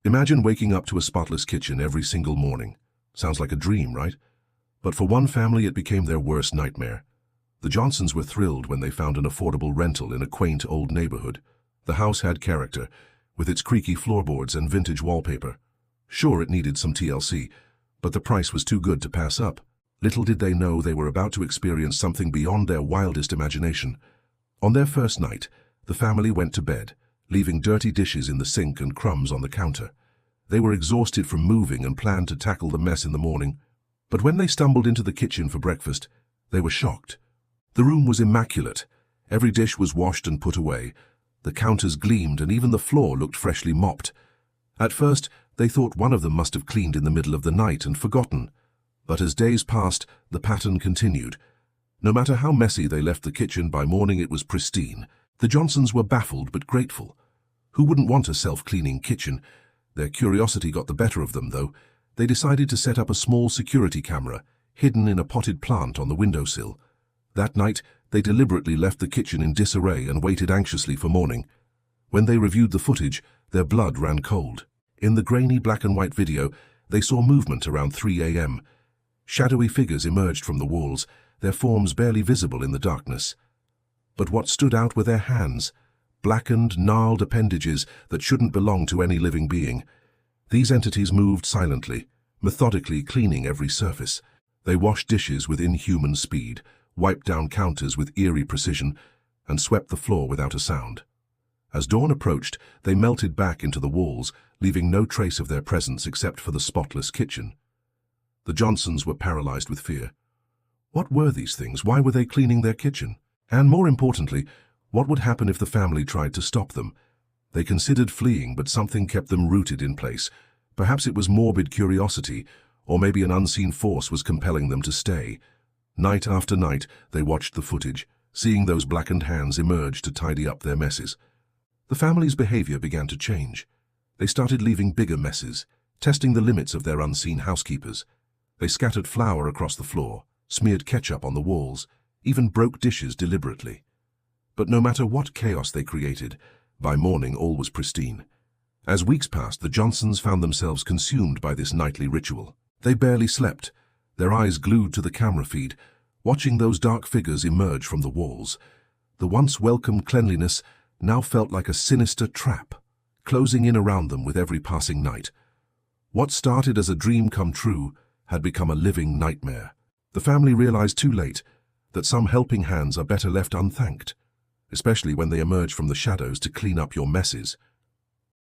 Imagine waking up to a spotless kitchen every single morning. Sounds like a dream, right? But for one family, it became their worst nightmare. The Johnsons were thrilled when they found an affordable rental in a quaint old neighborhood. The house had character, with its creaky floorboards and vintage wallpaper. Sure, it needed some TLC, but the price was too good to pass up. Little did they know they were about to experience something beyond their wildest imagination. On their first night, the family went to bed, leaving dirty dishes in the sink and crumbs on the counter. They were exhausted from moving and planned to tackle the mess in the morning. But when they stumbled into the kitchen for breakfast, they were shocked. The room was immaculate. Every dish was washed and put away. The counters gleamed and even the floor looked freshly mopped. At first, they thought one of them must have cleaned in the middle of the night and forgotten. But as days passed, the pattern continued. No matter how messy they left the kitchen, by morning it was pristine. The Johnsons were baffled but grateful. Who wouldn't want a self-cleaning kitchen? Their curiosity got the better of them, though. They decided to set up a small security camera, hidden in a potted plant on the windowsill. That night, they deliberately left the kitchen in disarray and waited anxiously for morning. When they reviewed the footage, their blood ran cold. In the grainy black and white video, they saw movement around 3 a.m. Shadowy figures emerged from the walls, their forms barely visible in the darkness. But what stood out were their hands, blackened, gnarled appendages that shouldn't belong to any living being. These entities moved silently, methodically cleaning every surface. They washed dishes with inhuman speed, wiped down counters with eerie precision, and swept the floor without a sound. As dawn approached, they melted back into the walls, leaving no trace of their presence except for the spotless kitchen. The Johnsons were paralyzed with fear. What were these things? Why were they cleaning their kitchen? And more importantly, what would happen if the family tried to stop them? They considered fleeing, but something kept them rooted in place. Perhaps it was morbid curiosity, or maybe an unseen force was compelling them to stay. Night after night, they watched the footage, seeing those blackened hands emerge to tidy up their messes. The family's behavior began to change. They started leaving bigger messes, testing the limits of their unseen housekeepers. They scattered flour across the floor, smeared ketchup on the walls, even broke dishes deliberately. But no matter what chaos they created, by morning all was pristine. As weeks passed, the Johnsons found themselves consumed by this nightly ritual. They barely slept, their eyes glued to the camera feed, watching those dark figures emerge from the walls. The once welcome cleanliness now felt like a sinister trap, closing in around them with every passing night. What started as a dream come true had become a living nightmare. The family realized too late that some helping hands are better left unthanked, especially when they emerge from the shadows to clean up your messes.